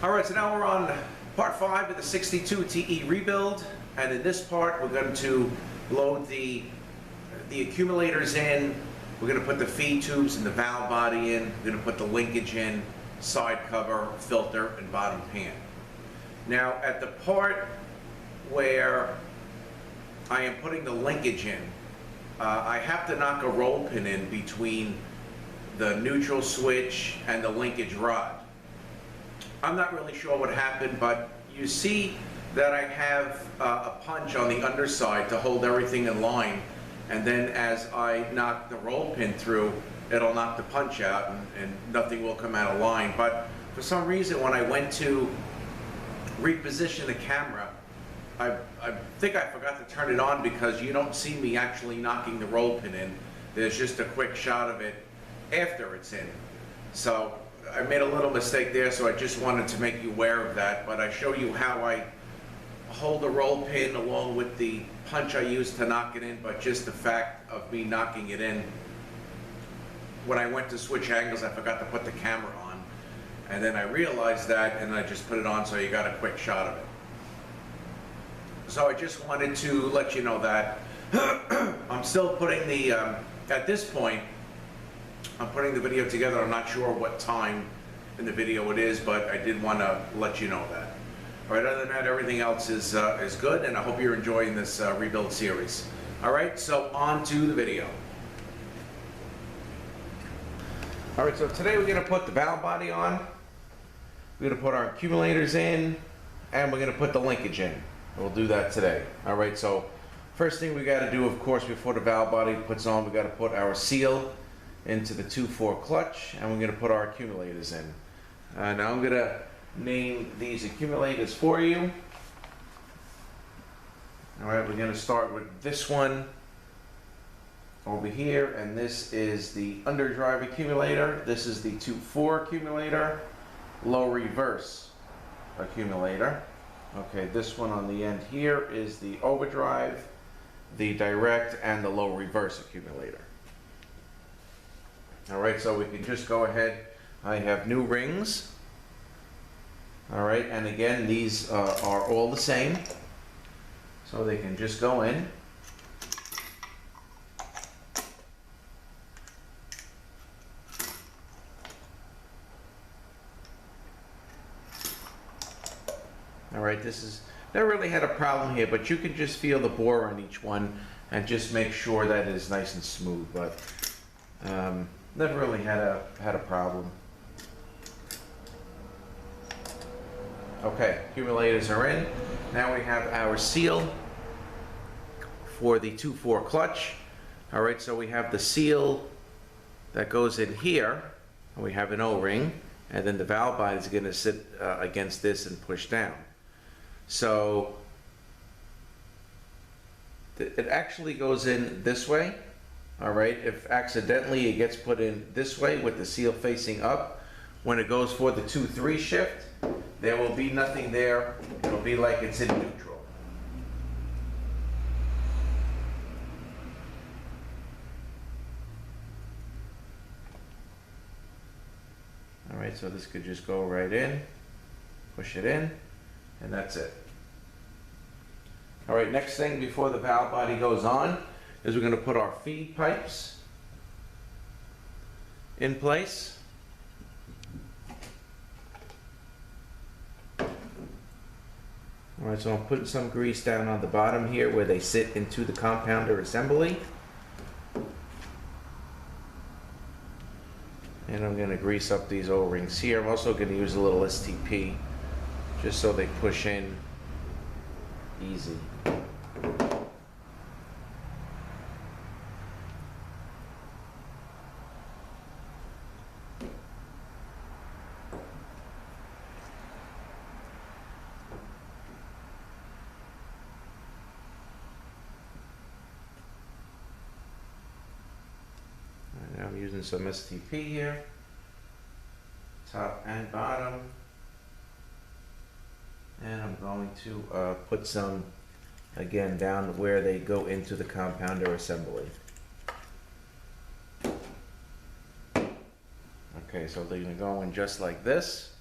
All right, so now we're on part 5 of the 62 TE rebuild, and in this part we're going to load the accumulators in. We're going to put the feed tubes and the valve body in. We're going to put the linkage in, side cover, filter, and bottom pan. Now at the part where I am putting the linkage in, I have to knock a roll pin in between the neutral switch and the linkage rod. I'm not really sure what happened, but you see that I have a punch on the underside to hold everything in line, and then as I knock the roll pin through, it'll knock the punch out and nothing will come out of line. But for some reason, when I went to reposition the camera, I think I forgot to turn it on, because you don't see me actually knocking the roll pin in. There's just a quick shot of it after it's in. So I made a little mistake there, so I just wanted to make you aware of that. But I show you how I hold the roll pin along with the punch I use to knock it in, but just the fact of me knocking it in. When I went to switch angles, I forgot to put the camera on, and then I realized that, and I just put it on so you got a quick shot of it. So I just wanted to let you know that I'm still putting the, at this point, I'm putting the video together. I'm not sure what time in the video it is, but I did want to let you know that. All right, other than that, everything else is good, and I hope you're enjoying this rebuild series. All right, so on to the video. All right, so today we're going to put the valve body on. We're going to put our accumulators in, and we're going to put the linkage in. We'll do that today. All right, so first thing we got to do, of course, before the valve body puts on, we got to put our seal into the 2/4 clutch, and we're going to put our accumulators in. Now I'm going to name these accumulators for you. All right, we're going to start with this one over here, and this is the underdrive accumulator. This is the 2/4 accumulator, low reverse accumulator. Okay, this one on the end here is the overdrive, the direct, and the low reverse accumulator. All right, so we can just go ahead. I have new rings. All right, and again, these are all the same, so they can just go in. All right, never really had a problem here, but you can just feel the bore on each one and just make sure that it is nice and smooth, but never really had a problem. Okay, accumulators are in. Now we have our seal for the 2/4 clutch. All right, so we have the seal that goes in here, and we have an O-ring, and then the valve body is going to sit against this and push down. So it actually goes in this way. All right, if accidentally it gets put in this way with the seal facing up, when it goes for the 2/3 shift, there will be nothing there. It'll be like it's in neutral. All right, so this could just go right in, push it in, and that's it. All right, next thing before the valve body goes on is we're going to put our feed pipes in place. All right, so I'm putting some grease down on the bottom here where they sit into the compounder assembly. And I'm going to grease up these O-rings here. I'm also going to use a little STP just so they push in easy. And I'm using some STP here, top and bottom. And I'm going to put some, again, down where they go into the compounder assembly. Okay, so they're going to go in just like this.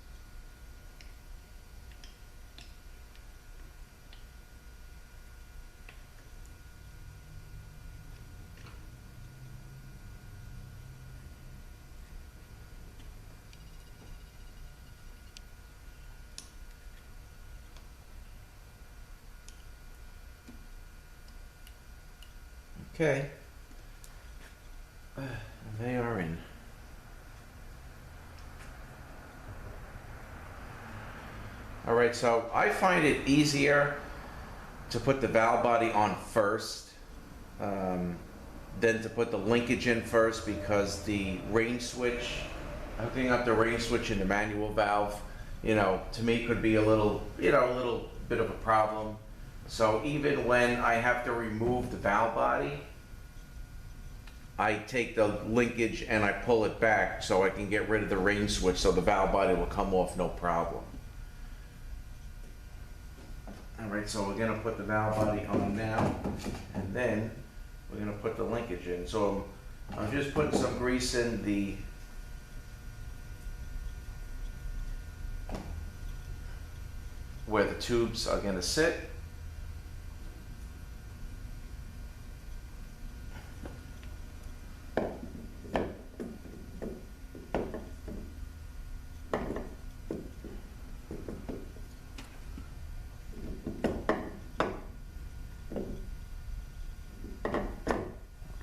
Okay. They are in. All right, so I find it easier to put the valve body on first than to put the linkage in first, because the range switch, hooking up the range switch in the manual valve, to me could be a little bit of a problem. So even when I have to remove the valve body, I take the linkage and I pull it back so I can get rid of the range switch, so the valve body will come off no problem. All right, so we're gonna put the valve body on now, and then we're gonna put the linkage in. So I'm just putting some grease in the where the tubes are gonna sit.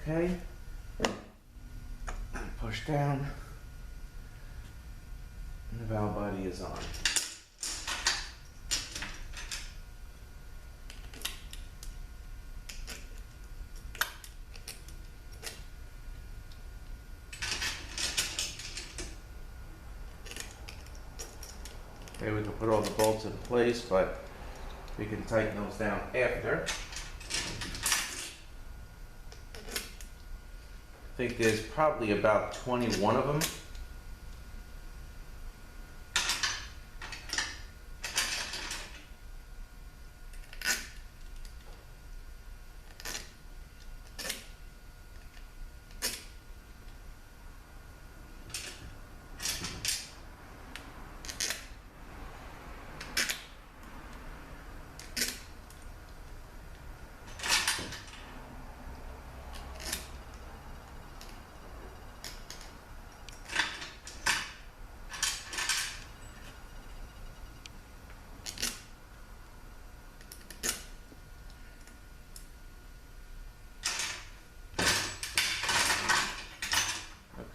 Okay, push down, and the valve body is on. Okay, we can put all the bolts in place, but we can tighten those down after. I think there's probably about 21 of them.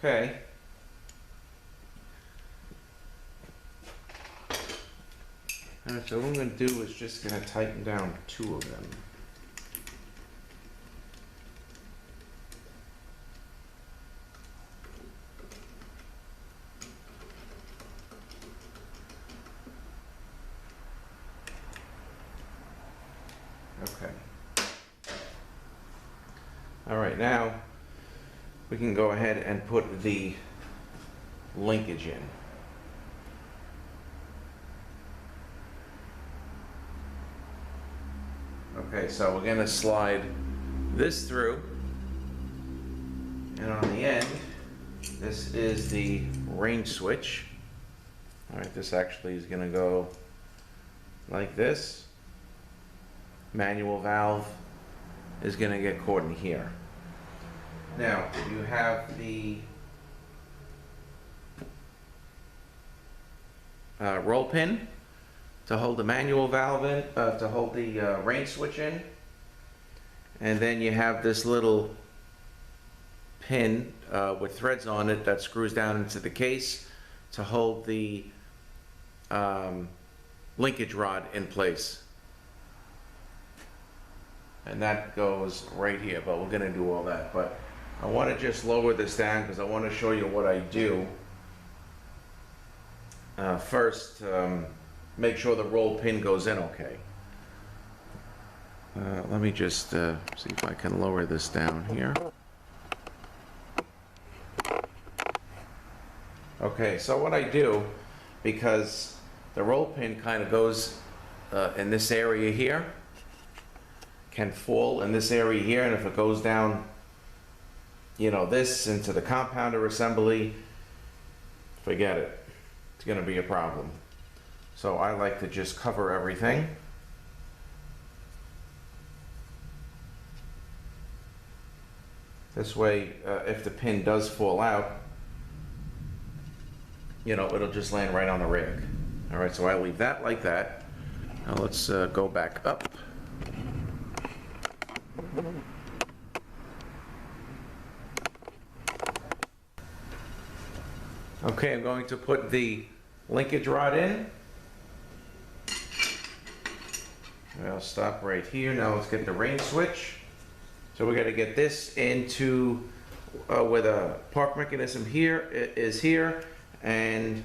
Okay. Alright, so what I'm going to do is just going to tighten down 2 of them. Okay. Alright, now we can go ahead and put the linkage in. Okay, so we're gonna slide this through, and on the end, this is the range switch. All right, this actually is gonna go like this. Manual valve is gonna get caught in here. Now, you have the roll pin to hold the manual valve in, to hold the range switch in. And then you have this little pin with threads on it that screws down into the case to hold the linkage rod in place. And that goes right here, but we're gonna do all that. But I want to just lower this down because I want to show you what I do. First, make sure the roll pin goes in okay. Let me just see if I can lower this down here. Okay, so what I do, because the roll pin kind of goes in this area here, can fall in this area here, and if it goes down this into the compounder assembly, forget it. It's going to be a problem. So I like to just cover everything. This way, if the pin does fall out, it'll just land right on the rig. All right, so I leave that like that. Now let's go back up. Okay, I'm going to put the linkage rod in. I'll stop right here. Now let's get the rain switch. So we're going to get this into where the park mechanism here is here, and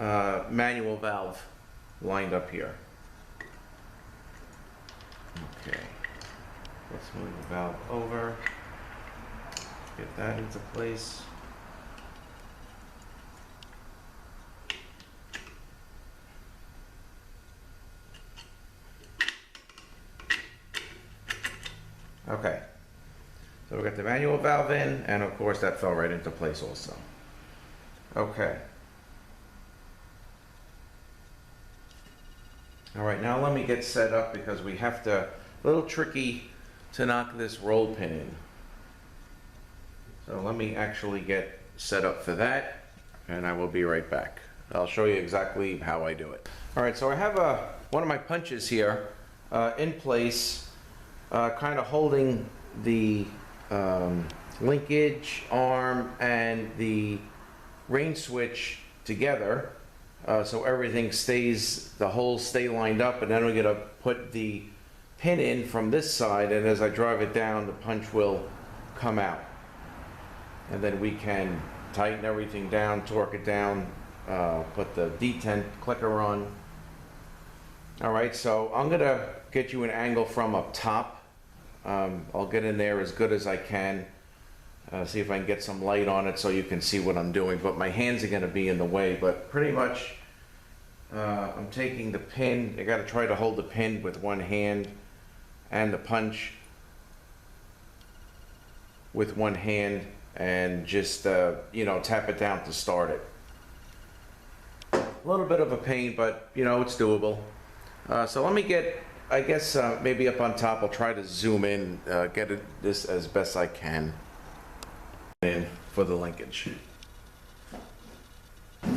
manual valve lined up here. Okay, let's move the valve over, get that into place. Okay, so we got the manual valve in, and of course that fell right into place also. Okay. All right, now let me get set up because we have to, a little tricky to knock this roll pin in. So let me actually get set up for that, and I will be right back. I'll show you exactly how I do it. All right, so I have one of my punches here in place, kind of holding the linkage arm and the rain switch together, so everything stays, the holes stay lined up, and then we're gonna put the pin in from this side, and as I drive it down, the punch will come out. And then we can tighten everything down, torque it down, put the detent clicker on. All right, so I'm gonna get you an angle from up top. I'll get in there as good as I can, see if I can get some light on it so you can see what I'm doing, but my hands are gonna be in the way. But pretty much, I'm taking the pin. I gotta try to hold the pin with one hand and the punch with one hand, and just, you know, tap it down to start it. A little bit of a pain, but you know, it's doable. So let me get, I guess maybe up on top, I'll try to zoom in, get this as best I can in for the linkage. All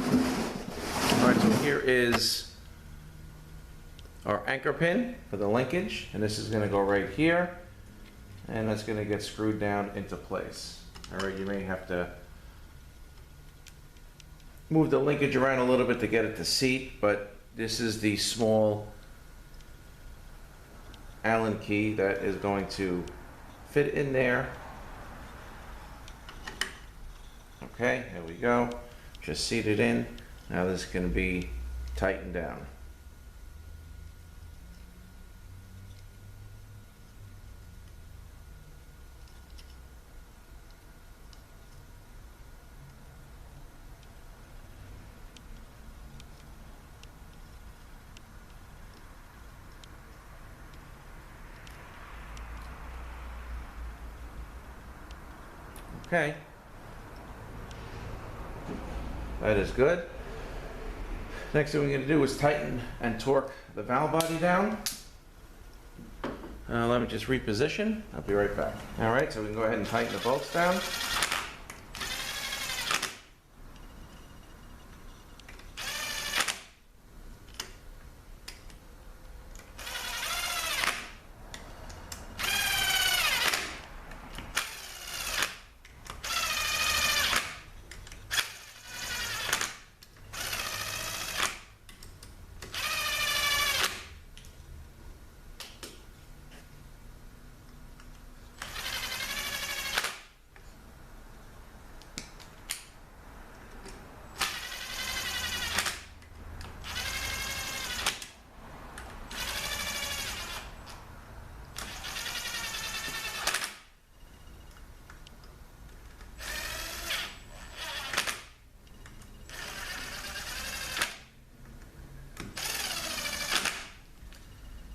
right, so here is our anchor pin for the linkage, and this is going to go right here, and that's going to get screwed down into place. All right, you may have to move the linkage around a little bit to get it to seat, but this is the small Allen key that is going to fit in there. Okay, there we go. Just seat it in. Now this can be tightened down. Okay, that is good. Next thing we're going to do is tighten and torque the valve body down. Let me just reposition. I'll be right back. All right, so we can go ahead and tighten the bolts down.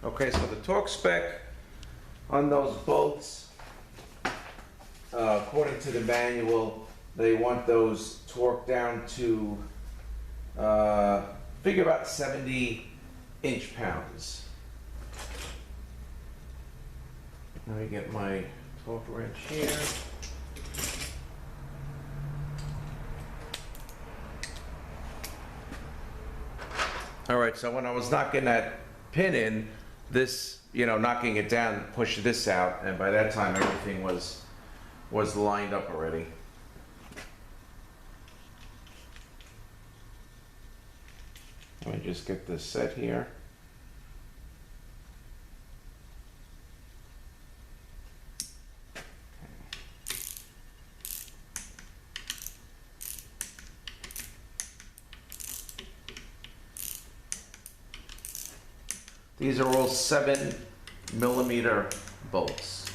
Okay, so the torque spec on those bolts, according to the manual, they want those torqued down to figure about 70 inch-pounds. Let me get my torque wrench here. All right, so when I was knocking that pin in, this, you know, knocking it down pushed this out, and by that time everything was lined up already. Let me just get this set here. These are all 7mm bolts.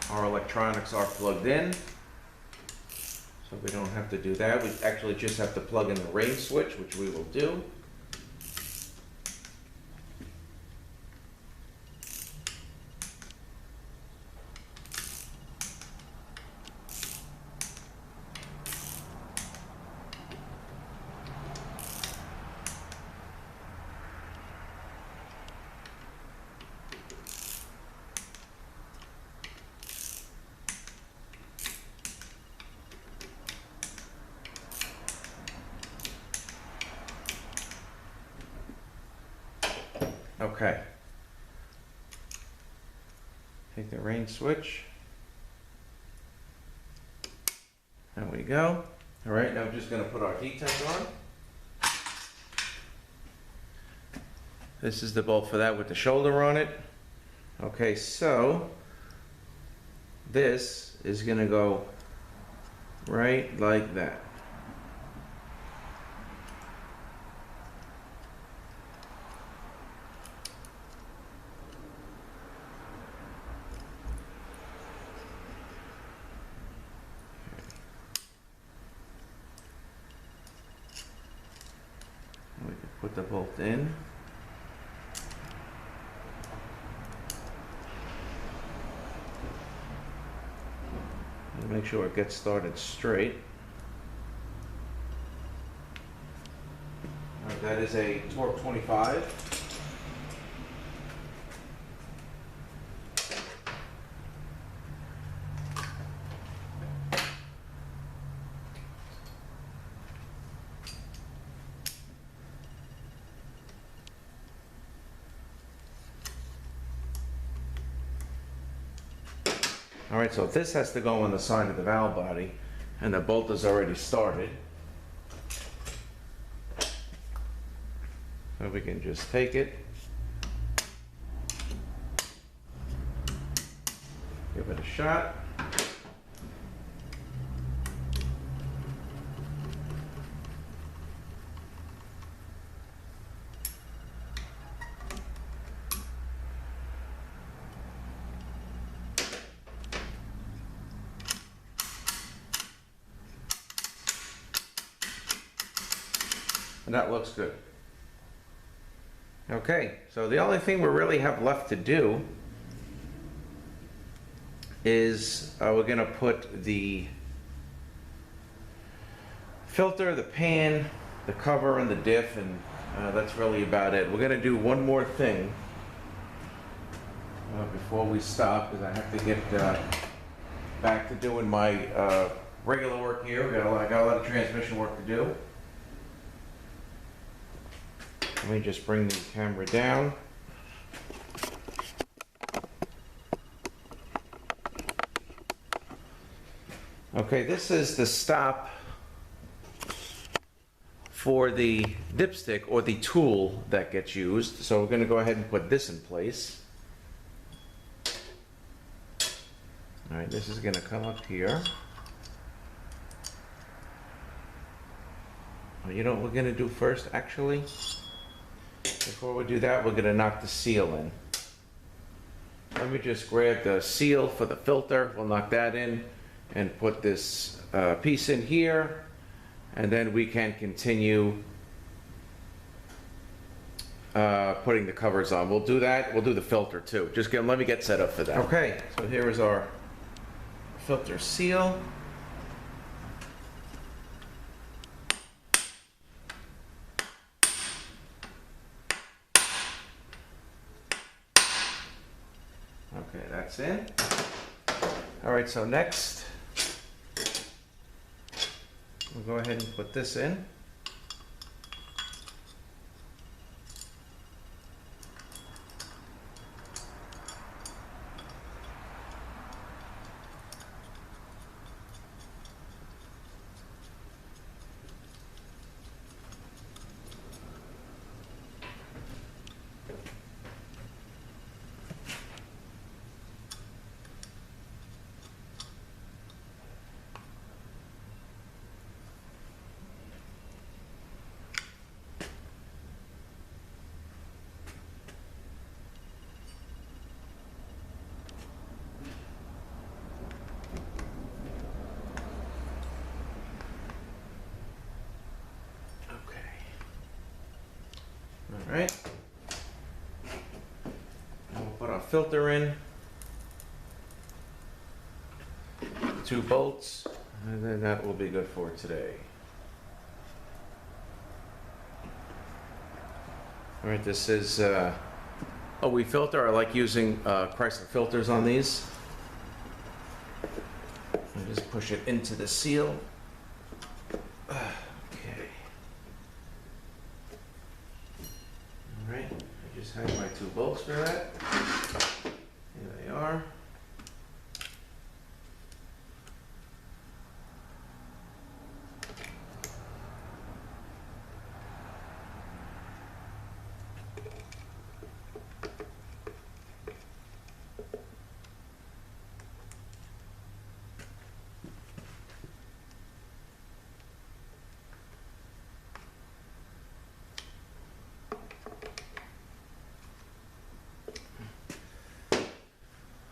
Our electronics are plugged in, so we don't have to do that. We actually just have to plug in the rain switch, which we will do. Okay. Take the rain switch. There we go. All right, now I'm just going to put our detent on. This is the bolt for that with the shoulder on it. Okay, so this is going to go right like that. We can put the bolt in. And make sure it gets started straight. All right, that is a torque 25. All right, so this has to go on the side of the valve body, and the bolt is already started. So we can just take it, give it a shot. And that looks good. Okay, so the only thing we really have left to do is we're going to put the filter, the pan, the cover, and the diff, and that's really about it. We're going to do one more thing before we stop, because I have to get back to doing my regular work here. I got a lot of transmission work to do. Let me just bring the camera down. Okay, this is the stop for the dipstick, or the tool that gets used. So we're going to go ahead and put this in place. All right, this is going to come up here. You know what we're going to do first, actually? Before we do that, we're going to knock the seal in. Let me just grab the seal for the filter. We'll knock that in and put this piece in here, and then we can continue putting the covers on. We'll do that. We'll do the filter too. Let me get set up for that. Okay, so here is our filter seal. Okay, that's in. All right, so next, we'll go ahead and put this in. put our filter in. 2 bolts, and then that will be good for today. All right, this is we filter. I like using Chrysler filters on these. I just push it into the seal. Okay. All right, I just have my 2 bolts for that. Here they are.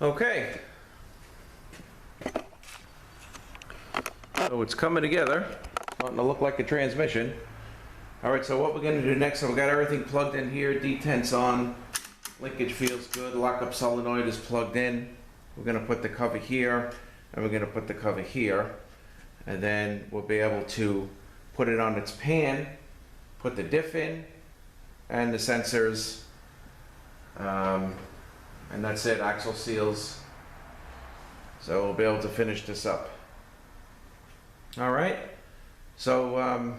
Okay. So it's coming together, starting to look like a transmission. All right, so what we're gonna do next, so we got everything plugged in here, detent's on, linkage feels good, lockup solenoid is plugged in. We're gonna put the cover here, and we're gonna put the cover here. And then we'll be able to put it on its pan, put the diff in, and the sensors, and that's it, axle seals. So we'll be able to finish this up. All right, so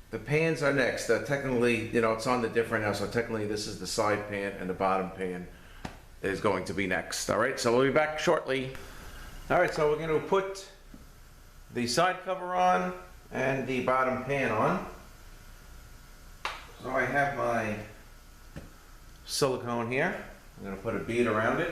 the pans are next. Technically, you know, it's on the diff right now, so technically this is the side pan and the bottom pan is going to be next. All right, so we'll be back shortly. All right, so we're going to put the side cover on and the bottom pan on. So I have my silicone here. I'm going to put a bead around it.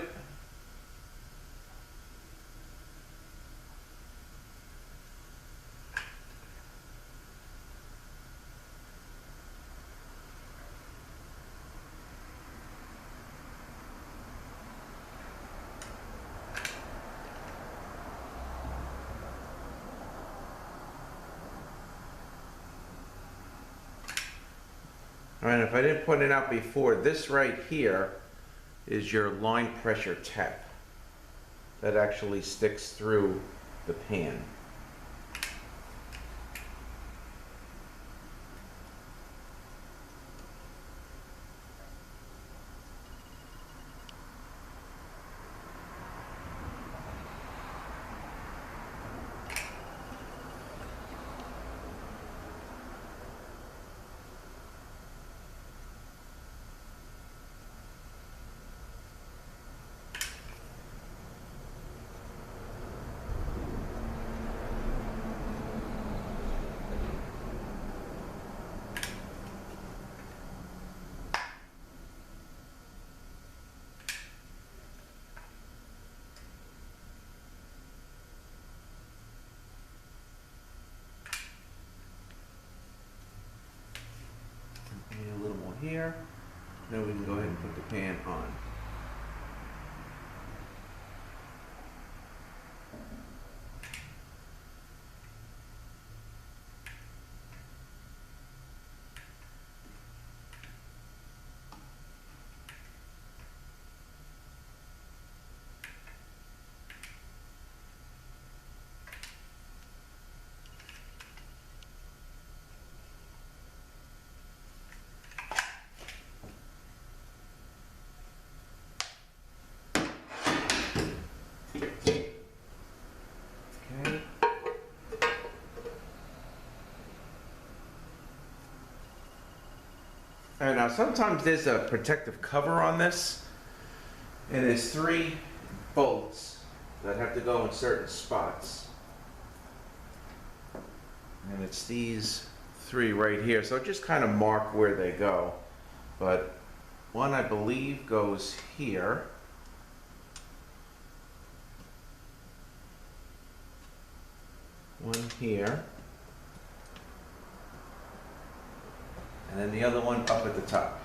All right, if I didn't point it out before, this right here is your line pressure tap that actually sticks through the pan. A little more here. Then we can go ahead and put the pan on. Okay. All right, now sometimes there's a protective cover on this, and there's 3 bolts that have to go in certain spots. And it's these 3 right here, so just kind of mark where they go. But one, I believe, goes here. One here. And then the other one up at the top.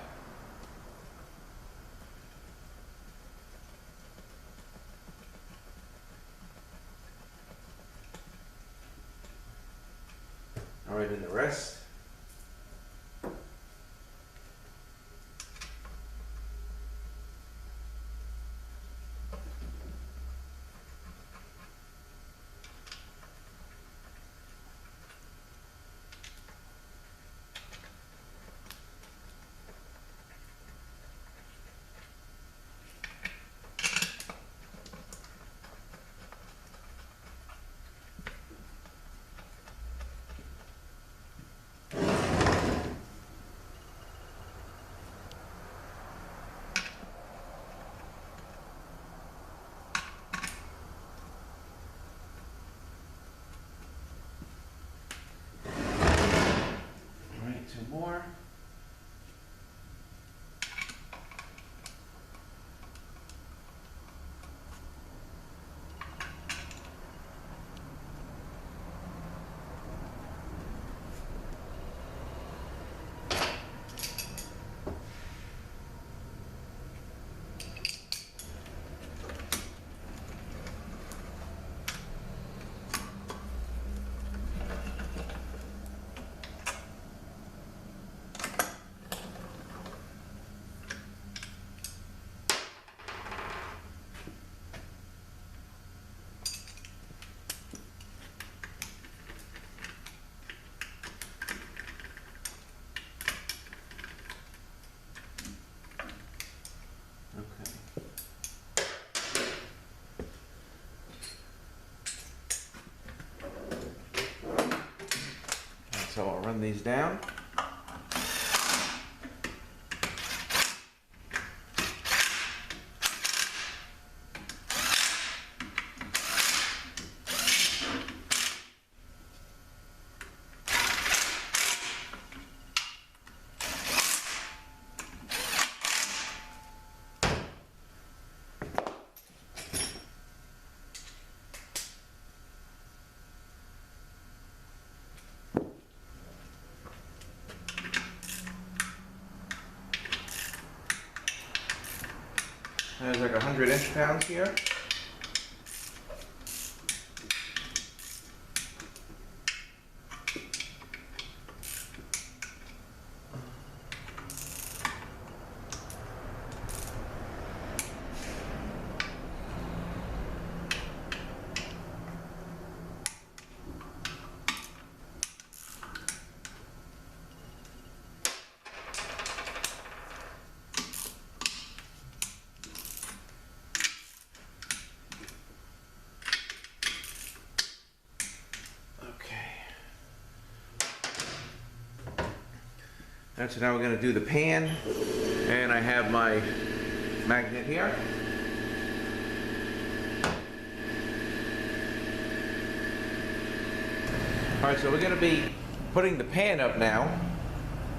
All right, and the rest. these down. There's like 100 inch-pounds here. So now we're going to do the pan, and I have my magnet here. Alright, so we're going to be putting the pan up now,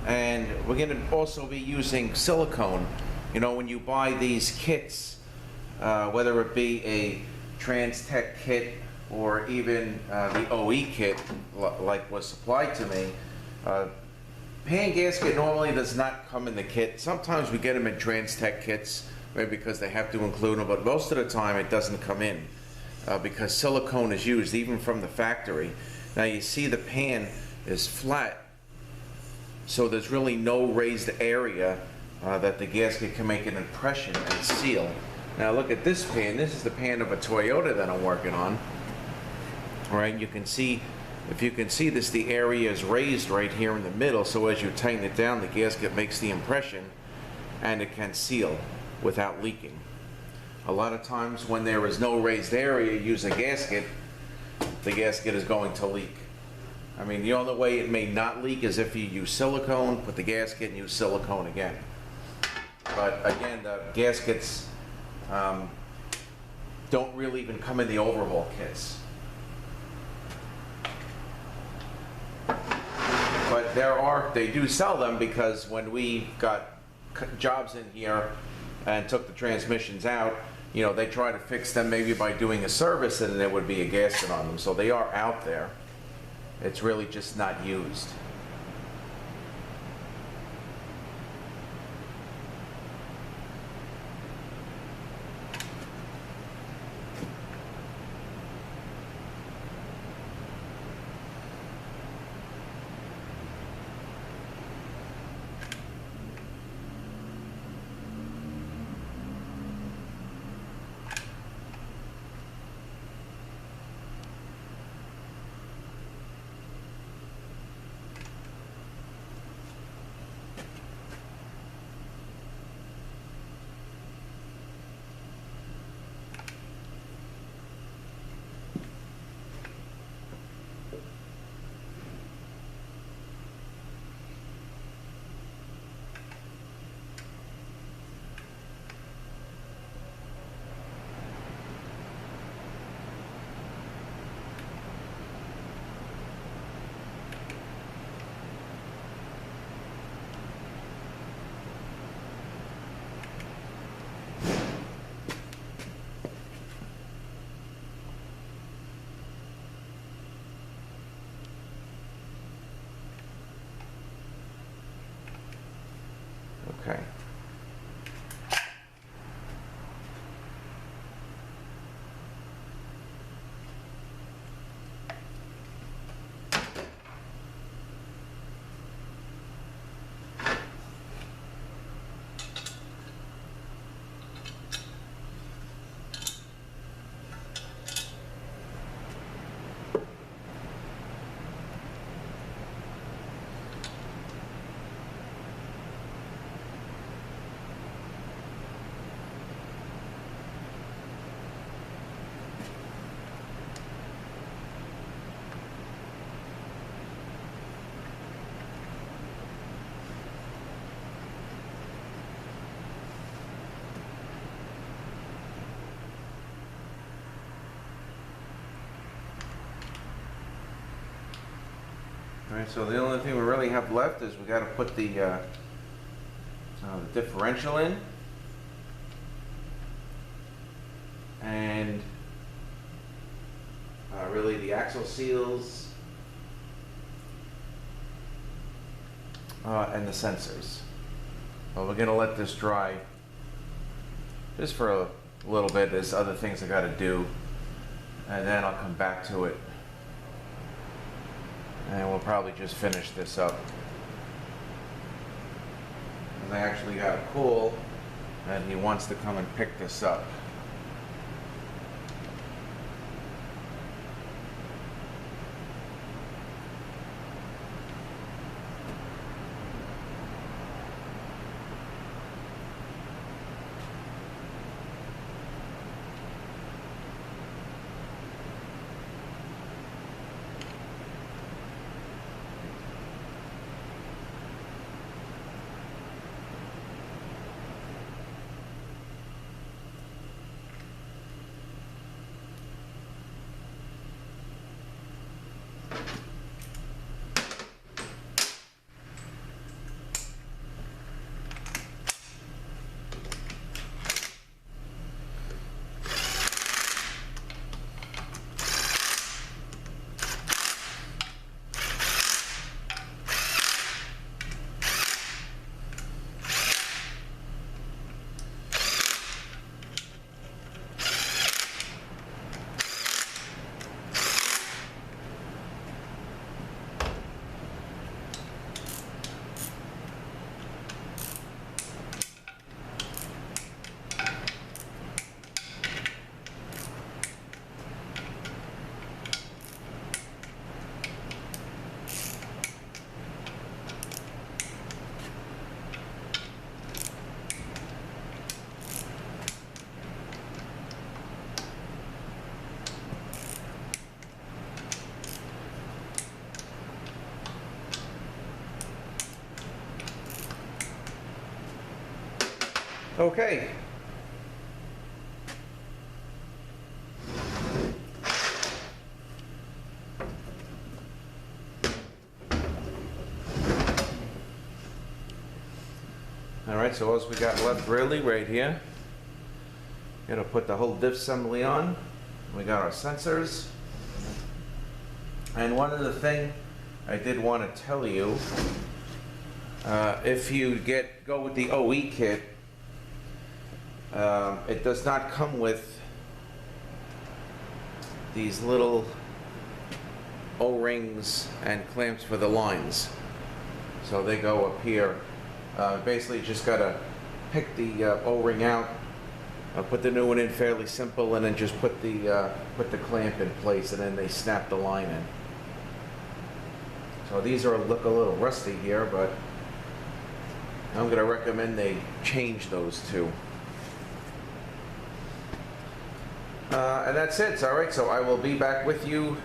and we're going to also be using silicone. You know, when you buy these kits, whether it be a Trans-Tech kit or even the OE kit like was supplied to me, pan gasket normally does not come in the kit. Sometimes we get them in Trans-Tech kits, maybe because they have to include them, but most of the time it doesn't come in because silicone is used even from the factory. Now you see the pan is flat, so there's really no raised area that the gasket can make an impression and seal. Now look at this pan. This is the pan of a Toyota that I'm working on. All right, you can see, if you can see this, the area is raised right here in the middle, so as you tighten it down, the gasket makes the impression and it can seal without leaking. A lot of times when there is no raised area, use a gasket, the gasket is going to leak. I mean, the only way it may not leak is if you use silicone, put the gasket and use silicone again. But again, the gaskets don't really even come in the overhaul kits. But they do sell them, because when we got jobs in here and took the transmissions out, you know, they try to fix them maybe by doing a service, and there would be a gasket on them. So they are out there. It's really just not used. Alright, so the only thing we really have left is we gotta put the differential in. And really the axle seals and the sensors. Well, we're gonna let this dry just for a little bit. There's other things I gotta do, and then I'll come back to it, and we'll probably just finish this up. And I actually got a call that he wants to come and pick this up. Okay. All right, so all we got left really right here. Gonna put the whole diff assembly on. We got our sensors. And one other thing I did want to tell you, if you go with the OE kit, it does not come with these little O-rings and clamps for the lines. So they go up here. Basically just gotta pick the O-ring out, put the new one in fairly simple, and then just put the clamp in place, and then they snap the line in. So these look a little rusty here, but I'm gonna recommend they change those two. And that's it. All right, so I will be back with you